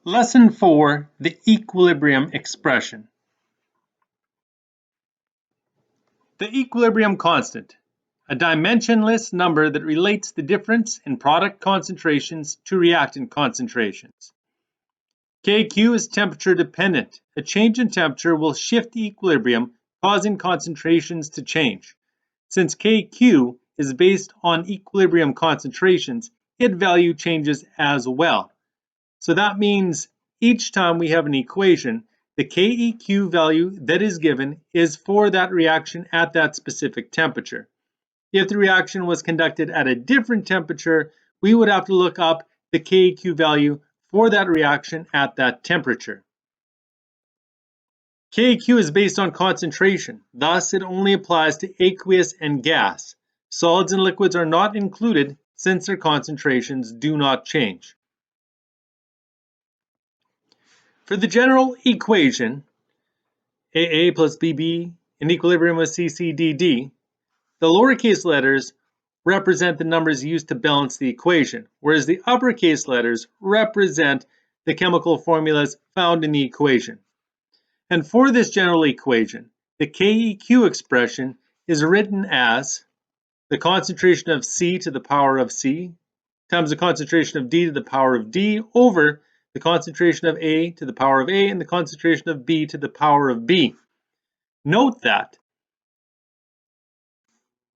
Lesson 4, the equilibrium expression. The equilibrium constant, a dimensionless number that relates the difference in product concentrations to reactant concentrations. KQ is temperature dependent. A change in temperature will shift equilibrium, causing concentrations to change. Since KQ is based on equilibrium concentrations, its value changes as well. So that means each time we have an equation, the KEQ value that is given is for that reaction at that specific temperature. If the reaction was conducted at a different temperature, we would have to look up the KEQ value for that reaction at that temperature. KEQ is based on concentration, thus it only applies to aqueous and gas. Solids and liquids are not included since their concentrations do not change. For the general equation, AA plus BB in equilibrium with CCDD, the lowercase letters represent the numbers used to balance the equation, whereas the uppercase letters represent the chemical formulas found in the equation. And for this general equation, the KEQ expression is written as the concentration of C to the power of C times the concentration of D to the power of D over the concentration of A to the power of A and the concentration of B to the power of B. Note that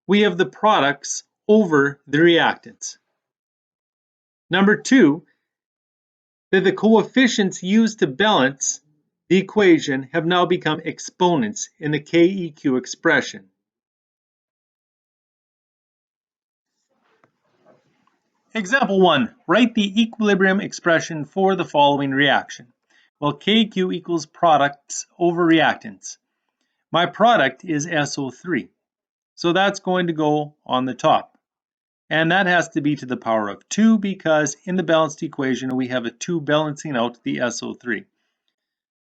we have the products over the reactants. Number 2, that the coefficients used to balance the equation have now become exponents in the KEQ expression. Example 1. Write the equilibrium expression for the following reaction. Well, KQ equals products over reactants. My product is SO3, so that's going to go on the top. And that has to be to the power of 2 because in the balanced equation we have a 2 balancing out the SO3.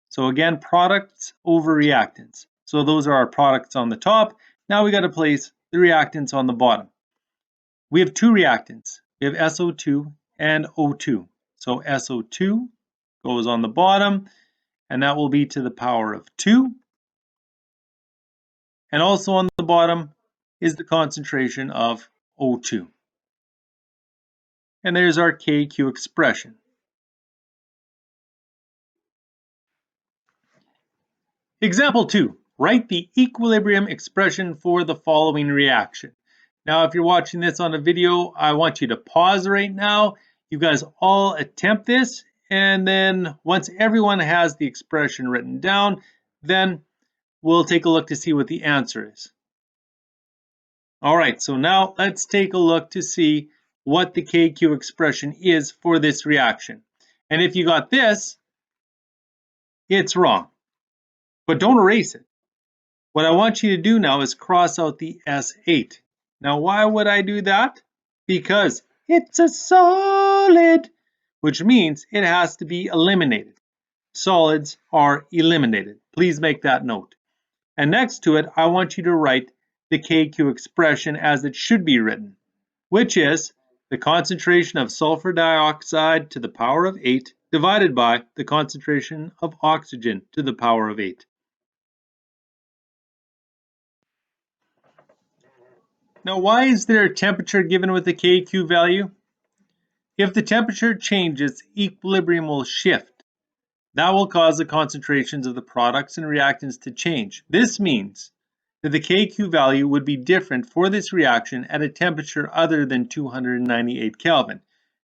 So again, products over reactants. So those are our products on the top. Now we got to place the reactants on the bottom. We have 2 reactants. We have SO2 and O2. So SO2 goes on the bottom, and that will be to the power of 2. And also on the bottom is the concentration of O2. And there's our KQ expression. Example 2. Write the equilibrium expression for the following reaction. Now, if you're watching this on a video, I want you to pause right now. You guys all attempt this, and then once everyone has the expression written down, then we'll take a look to see what the answer is. All right, so now let's take a look to see what the KQ expression is for this reaction. And if you got this, it's wrong. But don't erase it. What I want you to do now is cross out the S8. Now, why would I do that? Because it's a solid, which means it has to be eliminated. Solids are eliminated. Please make that note. And next to it, I want you to write the KQ expression as it should be written, which is the concentration of sulfur dioxide to the power of 8 divided by the concentration of oxygen to the power of 8. Now, why is there a temperature given with the KQ value? If the temperature changes, equilibrium will shift. That will cause the concentrations of the products and reactants to change. This means that the KQ value would be different for this reaction at a temperature other than 298 Kelvin,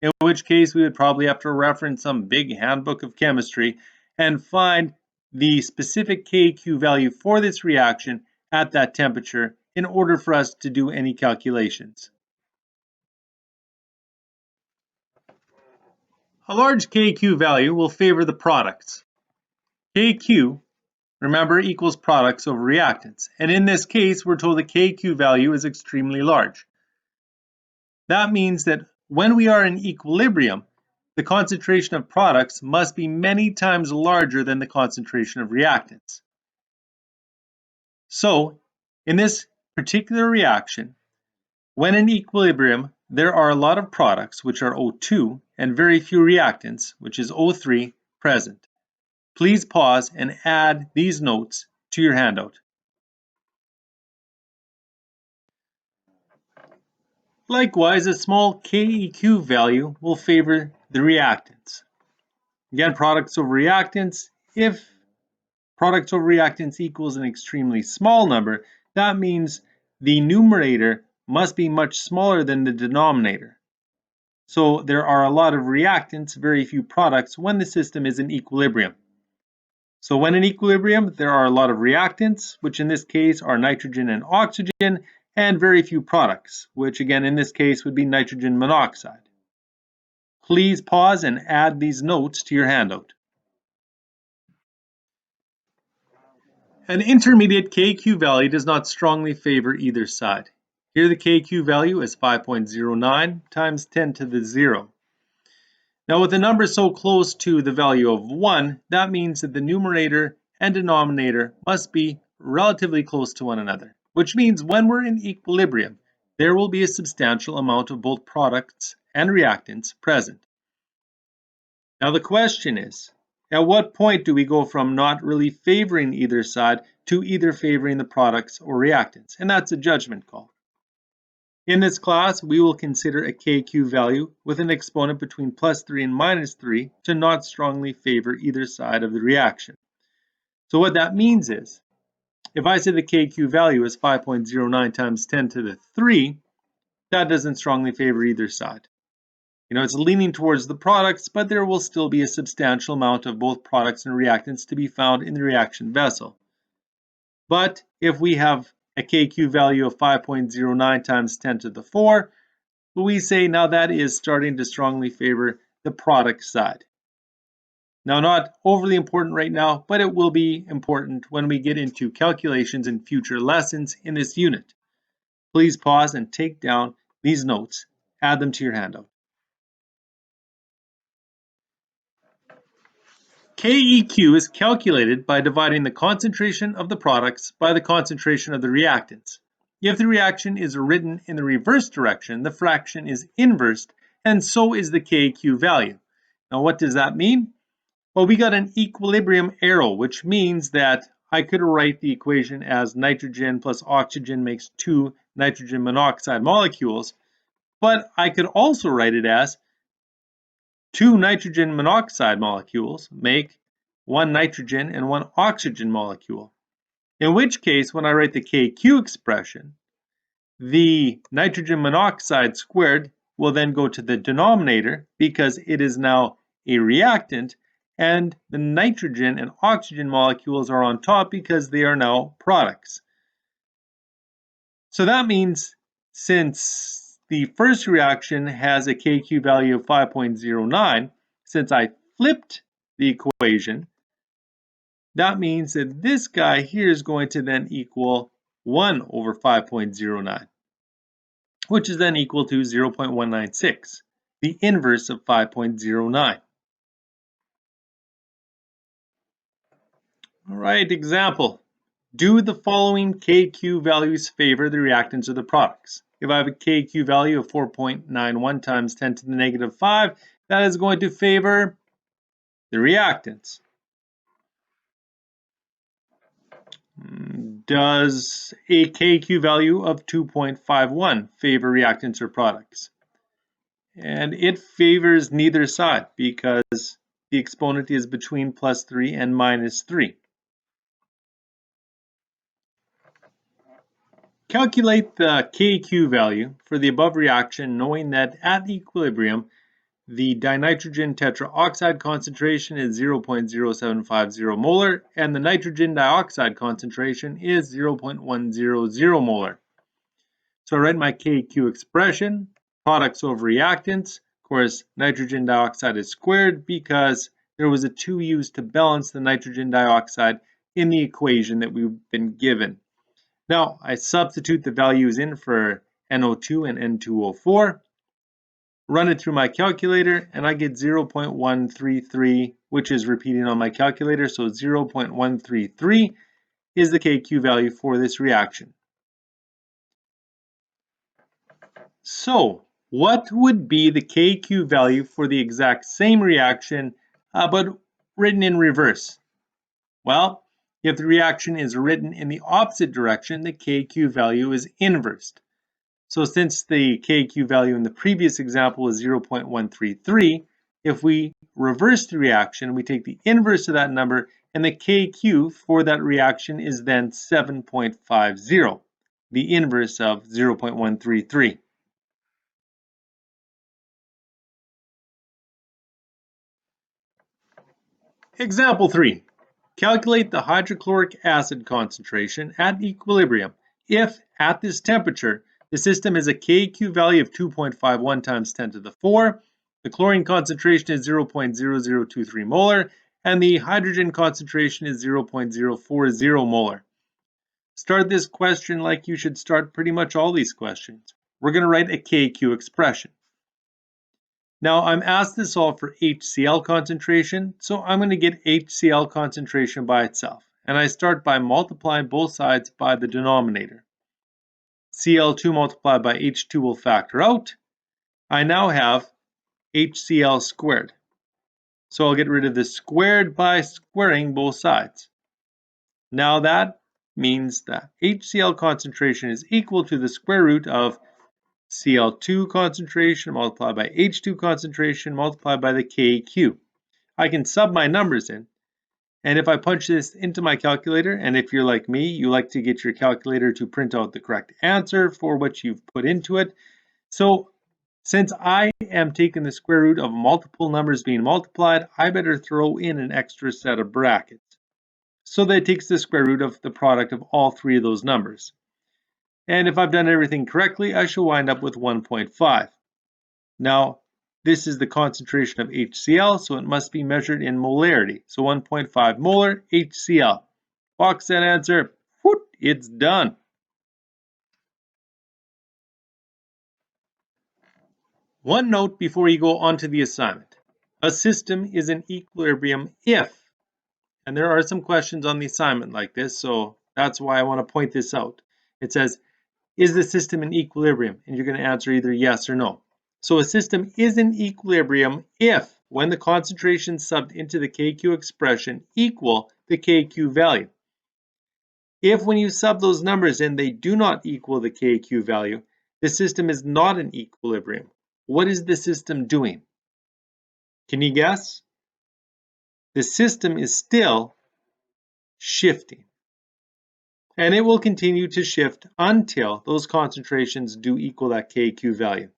in which case we would probably have to reference some big handbook of chemistry and find the specific KQ value for this reaction at that temperature in order for us to do any calculations. A large KQ value will favor the products. KQ, remember, equals products over reactants. And in this case, we're told the KQ value is extremely large. That means that when we are in equilibrium, the concentration of products must be many times larger than the concentration of reactants. So, in this particular reaction, when in equilibrium, there are a lot of products, which are O2, and very few reactants, which is O3 present. Please pause and add these notes to your handout. Likewise, a small KEQ value will favor the reactants. Again, products over reactants. If products over reactants equals an extremely small number, that means the numerator must be much smaller than the denominator. So there are a lot of reactants, very few products when the system is in equilibrium. So when in equilibrium, there are a lot of reactants, which in this case are nitrogen and oxygen, and very few products, which again in this case would be nitrogen monoxide. Please pause and add these notes to your handout. An intermediate KQ value does not strongly favor either side. Here the KQ value is 5.09 times 10 to the 0. Now with a number so close to the value of 1, that means that the numerator and denominator must be relatively close to one another, which means when we're in equilibrium, there will be a substantial amount of both products and reactants present. Now the question is, at what point do we go from not really favoring either side to either favoring the products or reactants? And that's a judgment call. In this class, we will consider a KQ value with an exponent between +3 and -3 to not strongly favor either side of the reaction. So what that means is, if I say the KQ value is 5.09 times 10 to the 3, that doesn't strongly favor either side. It's leaning towards the products, but there will still be a substantial amount of both products and reactants to be found in the reaction vessel. But if we have a KQ value of 5.09 times 10 to the 4, we say now that is starting to strongly favor the product side. Now, not overly important right now, but it will be important when we get into calculations in future lessons in this unit. Please pause and take down these notes, add them to your handout. KEQ is calculated by dividing the concentration of the products by the concentration of the reactants. If the reaction is written in the reverse direction, the fraction is inversed, and so is the KEQ value. Now, what does that mean? Well, we got an equilibrium arrow, which means that I could write the equation as nitrogen plus oxygen makes 2 nitrogen monoxide molecules, but I could also write it as 2 nitrogen monoxide molecules make 1 nitrogen and 1 oxygen molecule. In which case, when I write the KQ expression, the nitrogen monoxide squared will then go to the denominator because it is now a reactant, and the nitrogen and oxygen molecules are on top because they are now products. So that means since the first reaction has a KQ value of 5.09, since I flipped the equation, that means that this guy here is going to then equal 1 over 5.09, which is then equal to 0.196, the inverse of 5.09. All right, example. Do the following KQ values favor the reactants or the products? If I have a KQ value of 4.91 times 10 to the negative 5, that is going to favor the reactants. Does a KQ value of 2.51 favor reactants or products? And it favors neither side because the exponent is between +3 and -3. Calculate the KQ value for the above reaction knowing that at equilibrium, the dinitrogen tetraoxide concentration is 0.0750 molar and the nitrogen dioxide concentration is 0.100 molar. So I write my KQ expression, products over reactants. Of course, nitrogen dioxide is squared because there was a 2 used to balance the nitrogen dioxide in the equation that we've been given. Now, I substitute the values in for NO2 and N2O4, run it through my calculator, and I get 0.133, which is repeating on my calculator, so 0.133 is the KQ value for this reaction. So, what would be the KQ value for the exact same reaction, but written in reverse? Well, if the reaction is written in the opposite direction, the KQ value is inversed. So since the KQ value in the previous example was 0.133, if we reverse the reaction, we take the inverse of that number, and the KQ for that reaction is then 7.50, the inverse of 0.133. Example 3. Calculate the hydrochloric acid concentration at equilibrium if, at this temperature, the system has a KQ value of 2.51 times 10 to the 4, the chlorine concentration is 0.0023 molar, and the hydrogen concentration is 0.040 molar. Start this question like you should start pretty much all these questions. We're going to write a KQ expression. Now I'm asked to solve for HCl concentration, so I'm going to get HCl concentration by itself. And I start by multiplying both sides by the denominator. Cl2 multiplied by H2 will factor out. I now have HCl squared. So I'll get rid of the squared by squaring both sides. Now that means that HCl concentration is equal to the square root of Cl2 concentration multiplied by H2 concentration multiplied by the KQ. I can sub my numbers in, and if I punch this into my calculator, and if you're like me, you like to get your calculator to print out the correct answer for what you've put into it. So since I am taking the square root of multiple numbers being multiplied, I better throw in an extra set of brackets. So that it takes the square root of the product of all three of those numbers. And if I've done everything correctly, I shall wind up with 1.5. Now, this is the concentration of HCl, so it must be measured in molarity. So 1.5 molar HCl. Box that answer. Whoop, it's done. One note before you go on to the assignment. A system is in equilibrium if, and there are some questions on the assignment like this, so that's why I want to point this out. It says, is the system in equilibrium? And you're going to answer either yes or no. So a system is in equilibrium if, when the concentration subbed into the KQ expression equal the KQ value. If when you sub those numbers in, they do not equal the KQ value, the system is not in equilibrium. What is the system doing? Can you guess? The system is still shifting. And it will continue to shift until those concentrations do equal that KQ value.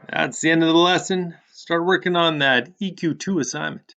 That's the end of the lesson. Start working on that EQ2 assignment.